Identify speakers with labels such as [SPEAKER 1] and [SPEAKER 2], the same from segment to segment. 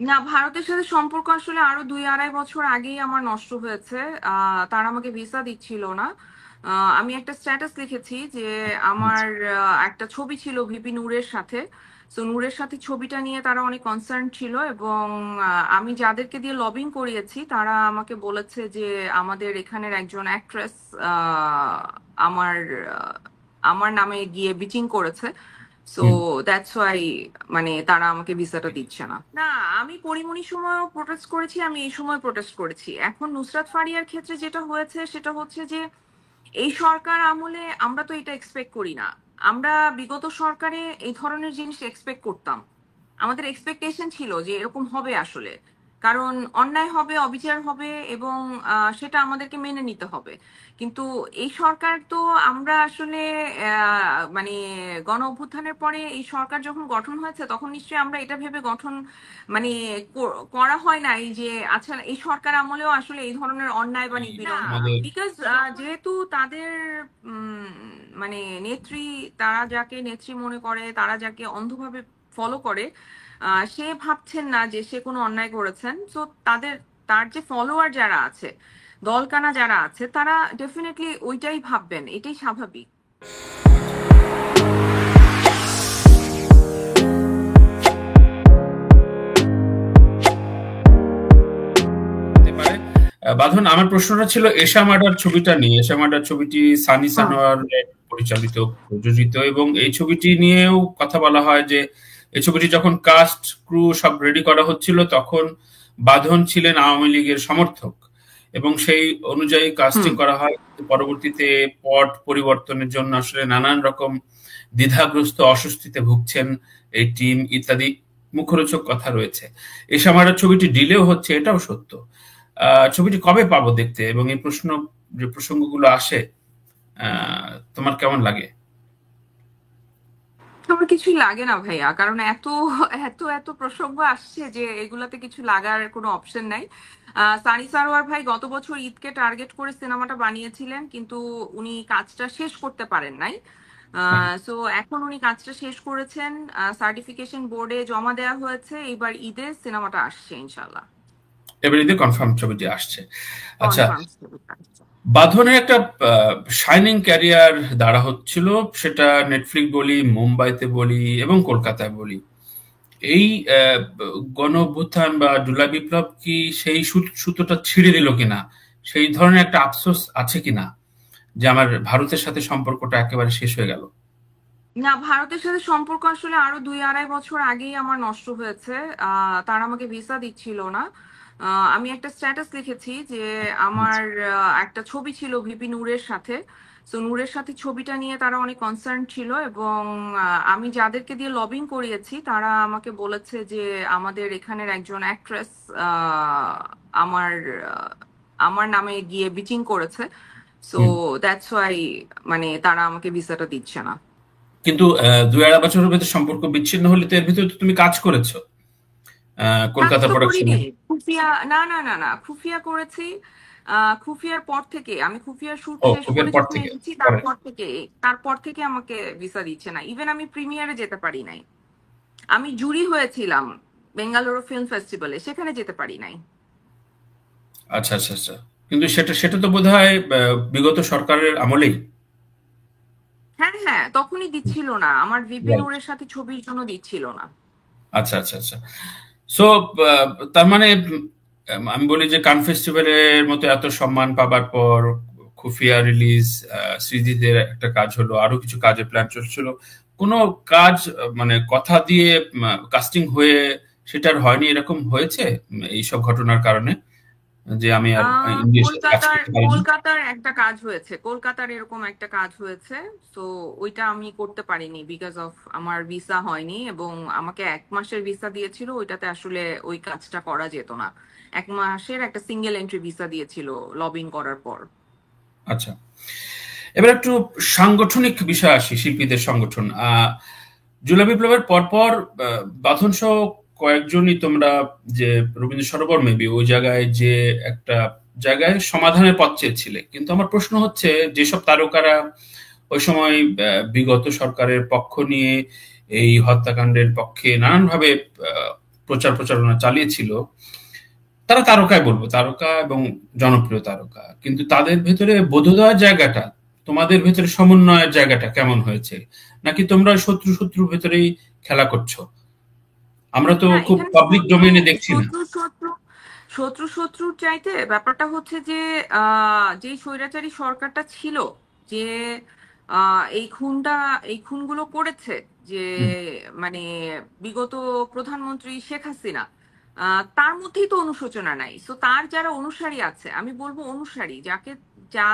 [SPEAKER 1] না, ভারতের সাথে সম্পর্ক আসলে আরো 2-2.5 বছর আগেই আমার নষ্ট হয়েছে। তারা আমাকে ভিসা দিচ্ছিল না। আমি একটা স্ট্যাটাস লিখেছি যে আমার একটা ছবি ছিল ভিপি নূরের সাথে। তো নূরের সাথে ছবিটা নিয়ে তারা অনেক কনসার্ন ছিল, এবং আমি যাদেরকে দিয়ে লবিং করিয়েছি তারা আমাকে বলেছে যে আমাদের এখানের একজন অ্যাক্ট্রেস আমার আহ, আমার নামে গিয়ে বিচিং করেছে। So
[SPEAKER 2] hmm.
[SPEAKER 1] দ্যাটস ওয়াই, মানে তারা আমাকে ভিসাটা দিচ্ছে না। না, আমি পরিমণির সময়ও প্রোটেস্ট করেছি, আমি এই সময় প্রোটেস্ট করেছি। এখন নুসরাত ফারিয়ার ক্ষেত্রে যেটা হয়েছে সেটা হচ্ছে যে এই সরকার আমলে আমরা তো এটা এক্সপেক্ট করি না। আমরা বিগত সরকারে এই ধরনের জিনিস এক্সপেক্ট করতাম। আমাদের এক্সপেকটেশন ছিল যে এরকম হবে আসলে, কারণ অন্যায় হবে, অবিচার হবে, এবং সেটা আমাদেরকে মেনে নিতে হবে। কিন্তু এই সরকার তো আমরা আসলে মানে গণ অভ্যুত্থানের পরে এই সরকার যখন গঠন হয়েছে তখন নিশ্চয়ই আমরা এটা ভেবে গঠন মানে করা হয় নাই যে আচ্ছা এই সরকার আমলেও আসলে এই ধরনের অন্যায় বা
[SPEAKER 2] এই
[SPEAKER 1] নিপীড়ন
[SPEAKER 2] আমাদের
[SPEAKER 1] বিকজ যেহেতু তাদের উম, মানে নেত্রী, তারা যাকে নেত্রী মনে করে, তারা যাকে অন্ধভাবে ফলো করে, সে ভাবছেন না যে সে কোনো অন্যায় করেছেন। তো তাদের, তার যে ফলোয়ার যারা আছে, দলকানা যারা আছে, তারা ডেফিনেটলি ওইটাই ভাববেন, এটাই স্বাভাবিক।
[SPEAKER 2] আচ্ছা, হতে পারে। বাঁধন, আমার প্রশ্নটা ছিল এশা মার্ডার ছবিটা নিয়ে। এশা মার্ডার ছবিটি সানি
[SPEAKER 1] হুম।
[SPEAKER 2] সানোয়ার পরিচালিত, প্রযোজিত, এবং এই ছবিটি নিয়েও কথা বলা হয় যে এই ছবিটি যখন কাস্ট ক্রু সব রেডি করা হচ্ছিল তখন বাঁধন ছিলেন আওয়ামী লীগের সমর্থক, এবং সেই অনুযায়ী কাস্টিং
[SPEAKER 1] হুম।
[SPEAKER 2] করা হয়। কিন্তু পরবর্তীতে পট পরিবর্তনের জন্য আসলে নানান রকম দ্বিধাগ্রস্ত, অস্বস্তিতে ভুগছেন এই টিম ইত্যাদি মুখরোচক কথা রয়েছে। এশা মার্ডার ছবিটি ডিলেও হচ্ছে, এটাও সত্য। ছবিটি কবে পাবো দেখতে, এবং এই যে প্রসঙ্গগুলো আসে, তোমার কেমন লাগে?
[SPEAKER 1] আমার কিছুই লাগে না ভাইয়া, কারণ এত এত এত প্রসঙ্গ আসছে যে এগুলাতে কিছু লাগার কোনো অপশন নাই। সানি সারোয়ার ভাই গত বছর ঈদকে টার্গেট করে সিনেমাটা বানিয়েছিলেন, কিন্তু উনি কাজটা শেষ করতে পারেন নাই।
[SPEAKER 2] হ্যাঁ,
[SPEAKER 1] সো এখন উনি কাজটা শেষ করেছেন, সার্টিফিকেশন বোর্ডে জমা দেওয়া হয়েছে, এবার ঈদে সিনেমাটা আসছে ইনশাল্লাহ।
[SPEAKER 2] এবার ঈদে কনফার্ম ছবিটি আসছে। আচ্ছা,
[SPEAKER 1] কনফার্ম।
[SPEAKER 2] বাঁধনের একটা শাইনিং ক্যারিয়ার দাঁড়া হচ্ছিল, সেটা নেটফ্লিক্স বলি, মুম্বাইতে বলি, এবং কলকাতায় বলি। এই গণ অভ্যুত্থান বা জুলাই বিপ্লব কি সেই সুতোটা ছিঁড়ে দিল কিনা, সেই ধরনের একটা আফসোস আছে কিনা যে আমার ভারতের সাথে সম্পর্কটা একেবারে শেষ হয়ে গেল?
[SPEAKER 1] না, ভারতের সাথে সম্পর্ক আসলে আরো 2-2.5 বছর আগেই আমার নষ্ট হয়েছে। তারা আমাকে ভিসা দিচ্ছিল না। আমি একটা স্ট্যাটাস লিখেছি যে আমার একটা ছবি ছিল ভিপি নূরের সাথে। তো নূরের সাথে ছবিটা নিয়ে তারা অনেক কনসার্ন ছিল, এবং আমি যাদেরকে দিয়ে লবিং করিয়েছি তারা আমাকে বলেছে যে আমাদের এখানের একজন অ্যাক্ট্রেস আমার আহ, আমার নামে গিয়ে বিচিং করেছে। So
[SPEAKER 2] hmm.
[SPEAKER 1] দ্যাটস ওয়াই, মানে তারা আমাকে ভিসাটা দিচ্ছে না।
[SPEAKER 2] কিন্তু ২-২.৫ বছরের ভেতর সম্পর্ক বিচ্ছিন্ন হলে তো এর ভিতরে তো তুমি কাজ করেছো
[SPEAKER 1] কাজ
[SPEAKER 2] কলকাতা
[SPEAKER 1] তো
[SPEAKER 2] প্রোডাকশনে।
[SPEAKER 1] করিনি। খুফিয়া, না না না না, খুফিয়া করেছি। খুফিয়ার পর থেকে, আমি খুফিয়ার শুট
[SPEAKER 2] ও,
[SPEAKER 1] শেষ
[SPEAKER 2] খুবের
[SPEAKER 1] করে
[SPEAKER 2] পর
[SPEAKER 1] যখন
[SPEAKER 2] থেকে
[SPEAKER 1] এসেছি
[SPEAKER 2] পরে।
[SPEAKER 1] তারপর থেকে আমাকে ভিসা দিচ্ছে না। ইভেন আমি প্রিমিয়ারে যেতে পারি নাই। আমি জুরি হয়েছিলাম বেঙ্গালুরু ফিল্ম ফেস্টিভ্যালে, সেখানে যেতে পারি নাই।
[SPEAKER 2] আচ্ছা, আচ্ছা, আচ্ছা। কিন্তু সেটা সেটা তো বোধহয় বিগত সরকারের আমলেই।
[SPEAKER 1] হ্যাঁ হ্যাঁ, তখনই দিচ্ছিল না, আমার ভিপি
[SPEAKER 2] রাইট।
[SPEAKER 1] নূরের সাথে ছবির জন্য দিচ্ছিল না।
[SPEAKER 2] আচ্ছা, আচ্ছা, আচ্ছা। সো তার মানে আমি বলি যে কান ফেস্টিভ্যালের মতো এত সম্মান পাবার পর খুফিয়া রিলিজ, সৃজিতের একটা কাজ হলো, আরো কিছু কাজের প্ল্যান চলছিল, কোনো কাজ মানে কথা দিয়ে কাস্টিং হয়ে সেটার হয়নি, এরকম হয়েছে এইসব ঘটনার কারণে, যে আমি আর ইন্ডিয়ার সাথে কাজ
[SPEAKER 1] কলকাতার
[SPEAKER 2] করতে পারিনি?
[SPEAKER 1] কলকাতার একটা কাজ হয়েছে, কলকাতার এরকম একটা কাজ হয়েছে। তো ওইটা আমি করতে পারিনি বিকজ অফ আমার ভিসা হয়নি, এবং আমাকে 1 মাসের ভিসা দিয়েছিল, ওইটাতে আসলে ওই কাজটা করা যেত না। 1 মাসের একটা সিঙ্গেল এন্ট্রি ভিসা দিয়েছিল লবিং করার পর।
[SPEAKER 2] আচ্ছা, এবার একটু সাংগঠনিক বিষয় আসি, শিল্পীদের সংগঠন। জুলাই বিপ্লবের পরপর বাঁধন সহ কয়েকজনই তোমরা, যে রবীন্দ্র সরোবর মেবি ওই জায়গায় যে একটা জায়গায় সমাধানের পথ চেয়েছিলে, কিন্তু আমার প্রশ্ন হচ্ছে যেসব তারকারা ওই সময় বিগত সরকারের পক্ষ নিয়ে এই হত্যাকাণ্ডের পক্ষে নানানভাবে প্রচার প্রচারণা চালিয়েছিল, তারা তারকায় বলবো, তারকা এবং জনপ্রিয় তারকা, কিন্তু তাদের ভেতরে বোধোদয়ের জায়গাটা, তোমাদের ভেতরে সমন্বয়ের জায়গাটা কেমন হয়েছে? নাকি তোমরা শত্রু শত্রুর ভেতরেই খেলা করছো? আমরা তো
[SPEAKER 1] না,
[SPEAKER 2] খুব
[SPEAKER 1] এখানে
[SPEAKER 2] পাবলিক
[SPEAKER 1] শত্রু
[SPEAKER 2] ডোমেইনে দেখছি না।
[SPEAKER 1] শত্রু শত্রু শত্রুর চাইতে ব্যাপারটা হচ্ছে যে যে স্বৈরাচারী সরকারটা ছিল, যে এই খুনগুলো করেছে, যে
[SPEAKER 2] হুম।
[SPEAKER 1] মানে বিগত প্রধানমন্ত্রী শেখ হাসিনা, তার মধ্যেই তো অনুশোচনা নাই। সো তার যারা অনুসারী আছে, আমি বলবো অনুসারী, যাকে যা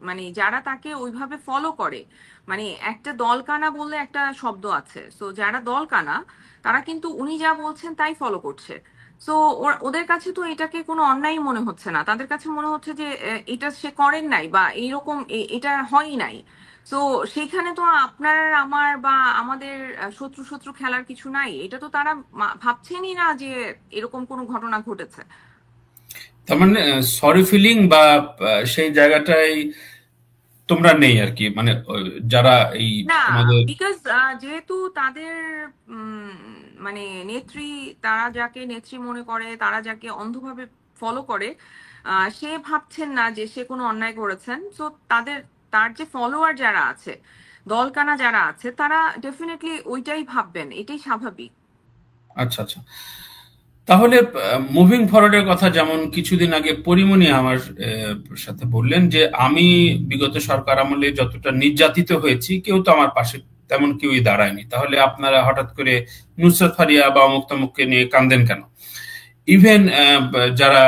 [SPEAKER 1] মানে যারা তাকে ওইভাবে ফলো করে, মানে একটা দলকানা বললে একটা শব্দ আছে, সো যারা দলকানা তারা কিন্তু উনি যা বলছেন তাই ফলো করছে। সো ওদের কাছে তো এটাকে কোনো অন্যায় মনে হচ্ছে না, তাদের কাছে মনে হচ্ছে যে এটা সে করেন নাই বা এইরকম এটা হয়ই নাই। সো সেখানে তো আপনার আমার বা আমাদের শত্রু শত্রু খেলার কিছু নাই, এটা তো তারা ভাবছেনই না যে এরকম কোনো ঘটনা ঘটেছে।
[SPEAKER 2] তার মানে সরি ফিলিং বা সেই জায়গাটাই তোমরা নেই আর কি, মানে যারা এই
[SPEAKER 1] না,
[SPEAKER 2] তোমাদের।
[SPEAKER 1] বিকজ যেহেতু তাদের উম, মানে নেত্রী, তারা যাকে নেত্রী মনে করে, তারা যাকে অন্ধভাবে ফলো করে, সে ভাবছেন না যে সে কোনো অন্যায় করেছেন। তো তার যে ফলোয়ার যারা আছে, দলকানা যারা আছে, তারা ডেফিনেটলি ওইটাই ভাববেন, এটাই স্বাভাবিক।
[SPEAKER 2] আচ্ছা আচ্ছা, তাহলে মুভিং ফরওয়ার্ডের কথা, যেমন কিছুদিন আগে পরিমণি আমার সাথে বললেন যে আমি বিগত সরকার আমলে যতটা নির্যাতিত হয়েছি, কেউ তো আমার পাশে তেমন কেউই দাঁড়ায়নি, তাহলে আপনারা হঠাৎ করে নুসরাত ফারিয়া বা অমুক তমুককে নিয়ে কান্দেন কেন? ইভেন যারা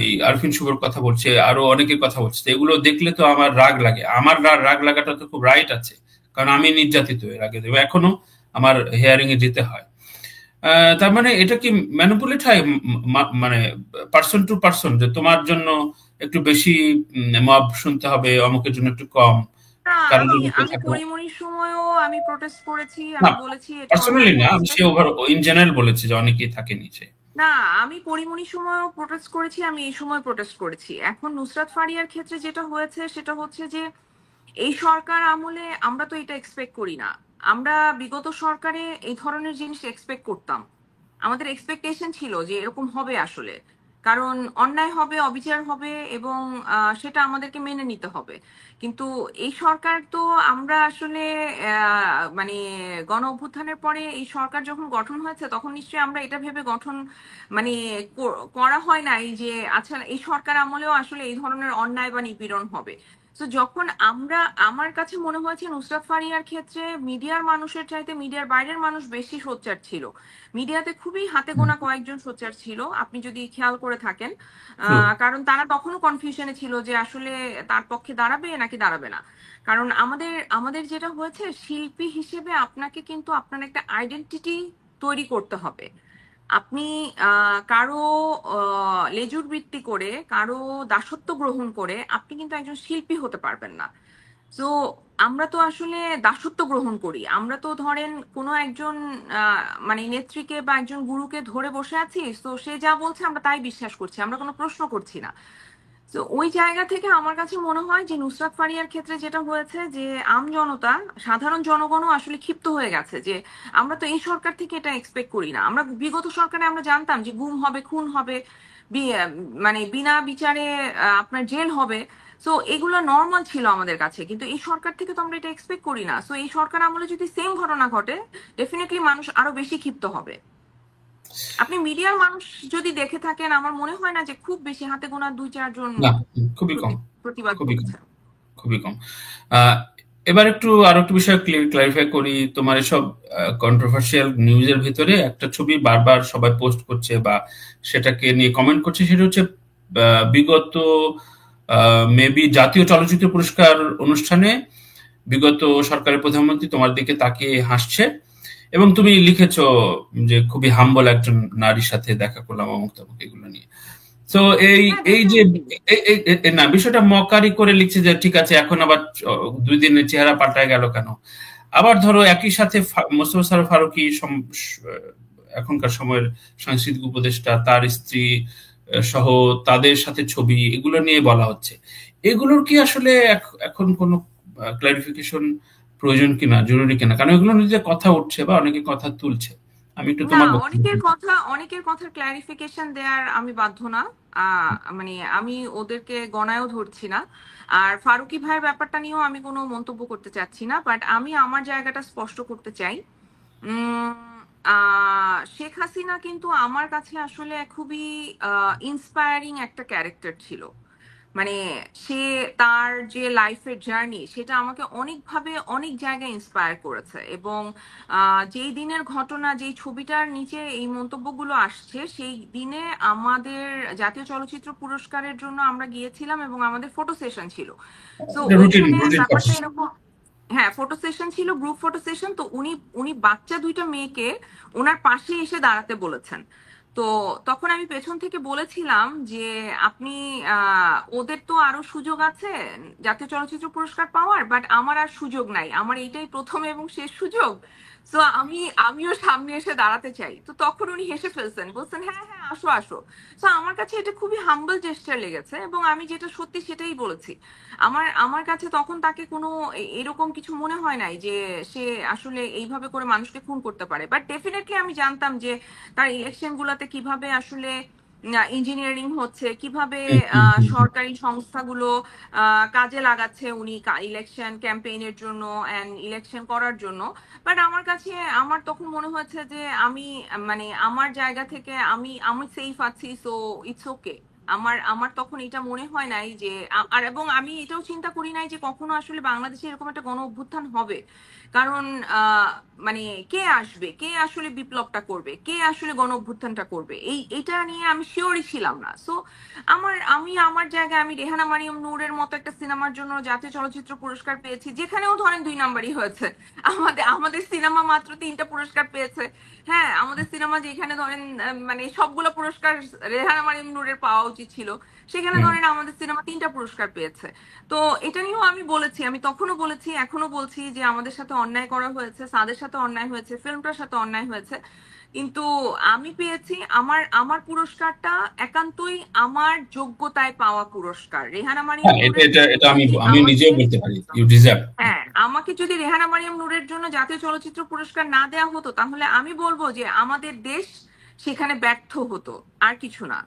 [SPEAKER 2] এই আরফিন শুভর কথা বলছে, আরো অনেকের কথা বলছে, এগুলো দেখলে তো আমার রাগ লাগে। আমার রাগ লাগাটা তো খুব রাইট আছে, কারণ আমি নির্যাতিত এর আগে, এবং এখনো আমার হেয়ারিং এ যেতে হয়। তার মানে এটা কি ম্যানিপুলেট হয়, মানে পার্সন টু পার্সন, যে তোমার জন্য একটু বেশি মব শুনতে হবে, অমুকের জন্য একটু কম,
[SPEAKER 1] না,
[SPEAKER 2] কারোর
[SPEAKER 1] আমি
[SPEAKER 2] জন্য একটু
[SPEAKER 1] আমি
[SPEAKER 2] থাকবে না?
[SPEAKER 1] পরিমণির সময়ও আমি প্রোটেস্ট করেছি,
[SPEAKER 2] না,
[SPEAKER 1] আমি বলেছি এটা
[SPEAKER 2] পার্সোনালি
[SPEAKER 1] অন্যায়
[SPEAKER 2] না, আমি
[SPEAKER 1] হয়েছে।
[SPEAKER 2] সে ওভার ইন জেনারেল বলেছি যে অনেকেই থাকে নিচে।
[SPEAKER 1] না, আমি পরিমণির সময়ও প্রোটেস্ট করেছি, আমি এই সময় প্রোটেস্ট করেছি। এখন নুসরাত ফারিয়ার ক্ষেত্রে যেটা হয়েছে সেটা হচ্ছে যে এই সরকার আমলে আমরা তো এটা এক্সপেক্ট করি না। আমরা বিগত সরকারে এই ধরনের জিনিস এক্সপেক্ট করতাম, আমাদের এক্সপেকটেশন ছিল যে এরকম হবে আসলে, কারণ অন্যায় হবে, অবিচার হবে, এবং সেটা আমাদেরকে মেনে নিতে হবে। কিন্তু এই সরকার তো আমরা আসলে মানে গণ অভ্যুত্থানের পরে এই সরকার যখন গঠন হয়েছে, তখন নিশ্চয়ই আমরা এটা ভেবে গঠন মানে করা হয় নাই যে আচ্ছা এই সরকার আমলেও আসলে এই ধরনের অন্যায় বা নিপীড়ন হবে। তো যখন আমার কাছে মনে হয়েছে নুসরাত ফারিয়ার ক্ষেত্রে মিডিয়ার মানুষের চাইতে মিডিয়ার বাইরের মানুষ বেশি সোচ্চার ছিল। মিডিয়াতে খুবই হাতে গোনা কয়েকজন সোচ্চার ছিল, আপনি যদি খেয়াল করে থাকেন। কারণ তারা তখনও কনফিউশনে ছিল যে আসলে তার পক্ষে দাঁড়াবে নাকি দাঁড়াবে না। কারণ আমাদের আমাদের যেটা হয়েছে, শিল্পী হিসেবে আপনাকে কিন্তু আপনার একটা আইডেন্টিটি তৈরি করতে হবে। আপনি কারো লেজুর বৃত্তি করে, কারো দাসত্ব গ্রহণ করে আপনি কিন্তু একজন শিল্পী হতে পারবেন না। তো আমরা তো আসলে দাসত্ব গ্রহণ করি, আমরা তো ধরেন কোনো একজন মানে নেত্রীকে বা একজন গুরুকে ধরে বসে আছি, তো সে যা বলছে আমরা তাই বিশ্বাস করছি, আমরা কোনো প্রশ্ন করছি না। তো ওই জায়গা থেকে আমার কাছে মনে হয় যে নুসরাত ফারিয়ার ক্ষেত্রে যেটা হয়েছে যে জনতা, সাধারণ জনগণও আসলে ক্ষিপ্ত হয়ে গেছে যে আমরা তো এই সরকার থেকে এটা এক্সপেক্ট করি না। আমরা বিগত সরকারে আমরা জানতাম যে গুম হবে, খুন হবে, মানে বিনা বিচারে আপনার জেল হবে। সো এগুলো নর্মাল ছিল আমাদের কাছে, কিন্তু এই সরকার থেকে তো আমরা এটা এক্সপেক্ট করি না। সো এই সরকার আমলে যদি সেম ঘটনা ঘটে, ডেফিনেটলি মানুষ আরো বেশি ক্ষিপ্ত হবে। আপনি মিডিয়ার মানুষ যদি দেখে থাকেন, আমার মনে হয় না যে খুব বেশি, হাতে গোনা 2-4 জন
[SPEAKER 2] না, খুবই কম,
[SPEAKER 1] প্রতিবাদ
[SPEAKER 2] খুবই কম,
[SPEAKER 1] করেছে।
[SPEAKER 2] খুবই কম। এবার আরো একটু বিষয় ক্লারিফাই করি। তোমার এসব কন্ট্রোভার্সিয়াল নিউজের ভিতরে একটা ছবি বারবার সবাই পোস্ট করছে বা সেটাকে নিয়ে কমেন্ট করছে, সেটা হচ্ছে বিগত মেবি জাতীয় চলচ্চিত্র পুরস্কার অনুষ্ঠানে বিগত সরকারের প্রধানমন্ত্রী তোমার দিকে তাকিয়ে হাসছে, এবং তুমি লিখেছো যে খুবই হাম্বল একজন নারীর সাথে দেখা করলাম, অমুক তমুক, এগুলো নিয়ে। তো এই
[SPEAKER 1] হ্যাঁ,
[SPEAKER 2] এই যে
[SPEAKER 1] ডেফিনেটলি।
[SPEAKER 2] না, বিষয়টা মকারি করে লিখছে যে ঠিক আছে, এখন আবার 2 দিনের চেহারা পাল্টায় গেল কেন? আবার ধরো একই সাথে মোস্তফা সরোয়ার ফারুকী এখনকার সময়ের সাংস্কৃতিক উপদেষ্টা, তার স্ত্রী সহ তাদের সাথে ছবি, এগুলো নিয়ে বলা হচ্ছে। এগুলোর কি আসলে এখন কোনো ক্লারিফিকেশন প্রয়োজন কিনা, জরুরি কিনা? কারণ এগুলো নিয়ে যে কথা উঠছে বা অনেকে কথা তুলছে, আমি একটু
[SPEAKER 1] না,
[SPEAKER 2] তোমার বক্তব্য শুনতে
[SPEAKER 1] অনেকের কথা ক্লারিফিকেশন দেওয়ার আমি বাধ্য না। মানে আমি ওদেরকে গণায়ও ধরছি না। আর ফারুকি ভাইয়ের ব্যাপারটা নিয়েও আমি কোনো মন্তব্য করতে চাচ্ছি না, বাট আমি আমার জায়গাটা স্পষ্ট করতে চাই। উম, শেখ হাসিনা কিন্তু আমার কাছে আসলে খুবই ইন্সপায়ারিং একটা ক্যারেক্টার ছিল। মানে সে, তার যে লাইফের জার্নি সেটা আমাকে অনেকভাবে অনেক জায়গায় ইন্সপায়ার করেছে। এবং যেই দিনের ঘটনা, যেই ছবিটার নিচে এই মন্তব্যগুলো আসছে, সেই দিনে আমাদের জাতীয় চলচ্চিত্র পুরস্কারের জন্য আমরা গিয়েছিলাম এবং আমাদের ফটো সেশন ছিল। তো
[SPEAKER 2] রুটিন
[SPEAKER 1] ওইখানে
[SPEAKER 2] রুটিন
[SPEAKER 1] ব্যাপারটা
[SPEAKER 2] প্রসেস।
[SPEAKER 1] এরকম, হ্যাঁ ফটো সেশন ছিল, গ্রুপ ফটো সেশন। তো উনি উনি বাচ্চা দুইটা মেয়েকে ওনার পাশে এসে দাঁড়াতে বলেছেন। তো তখন আমি পেছন থেকে বলেছিলাম যে আপনি, ওদের তো আরো সুযোগ আছে জাতীয় চলচ্চিত্র পুরস্কার পাওয়ার, বাট আমার আর সুযোগ নাই, আমার এইটাই প্রথম এবং শেষ সুযোগ। তো আমিও সামনে এসে দাঁড়াতে চাই। তো তখন উনি হেসে ফেলছেন, বলছেন হ্যাঁ হ্যাঁ আসো আসো। তো আমার কাছে এটা খুবই হাম্বল জেস্টার লেগেছে এবং আমি যেটা সত্যি সেটাই বলেছি। আমার আমার কাছে তখন তাকে কোনো এরকম কিছু মনে হয় নাই যে সে আসলে এইভাবে করে মানুষকে খুন করতে পারে। বাট ডেফিনেটলি আমি জানতাম যে তার ইলেকশন গুলাতে কিভাবে আসলে ইঞ্জিনিয়ারিং হচ্ছে, কিভাবে
[SPEAKER 2] হুম, হুম, হুম, হুম।
[SPEAKER 1] সরকারি সংস্থাগুলো কাজে লাগাচ্ছে উনি ইলেকশন ক্যাম্পেইনের জন্য এন্ড ইলেকশন করার জন্য। বাট আমার কাছে, আমার তখন মনে হয়েছে যে আমি, মানে আমার জায়গা থেকে আমি আমি সেফ আছি, সো ইটস ওকে। আমার আমার তখন এটা মনে হয় নাই যে আর, এবং আমি এটাও চিন্তা করি নাই যে কখনো আসলে বাংলাদেশে এরকম একটা গণ অভ্যুত্থান হবে। কারণ আহ মানে কে আসবে, কে আসলে বিপ্লবটা করবে, কে আসলে গণ অভ্যুত্থানটা করবে, এটা নিয়ে আমি শিওরই ছিলাম না। সো আমি আমার জায়গায়, আমি রেহানা মারিয়াম নূরের মতো একটা সিনেমার জন্য জাতীয় চলচ্চিত্র পুরস্কার পেয়েছি, যেখানেও ধরেন 2 নাম্বারই হয়েছে। আমাদের আমাদের সিনেমা মাত্র 3টা পুরস্কার পেয়েছে। হ্যাঁ, আমাদের সিনেমা যেখানে ধরেন মানে সবগুলো পুরস্কার রেহানা মারিয়াম নূরের পাওয়া উচিত ছিল, সেখানে
[SPEAKER 2] হুম।
[SPEAKER 1] ধরেন আমাদের সিনেমা 3টা পুরস্কার পেয়েছে। তো এটা নিয়েও আমি বলেছি, আমি তখনও বলেছি, এখনো বলছি যে আমাদের সাথে অন্যায় করা হয়েছে, সাদের সাথে অন্যায় হয়েছে, ফিল্মটার সাথে অন্যায় হয়েছে। কিন্তু আমি পেয়েছি আমার আমার পুরস্কারটা একান্তই আমার যোগ্যতায় পাওয়া পুরস্কার। রেহানা মারিয়াম
[SPEAKER 2] হ্যাঁ, এটা
[SPEAKER 1] নূরের
[SPEAKER 2] এটা
[SPEAKER 1] জন্য
[SPEAKER 2] এটা আমি
[SPEAKER 1] যদি
[SPEAKER 2] আমি
[SPEAKER 1] আমাকে,
[SPEAKER 2] নিজেও বলতে পারি, ইউ ডিজার্ভ।
[SPEAKER 1] হ্যাঁ আমাকে যদি রেহানা মারিয়াম নূরের জন্য জাতীয় চলচ্চিত্র পুরস্কার না দেওয়া হতো, তাহলে আমি বলবো যে আমাদের দেশ সেখানে ব্যর্থ হতো, আর কিছু না।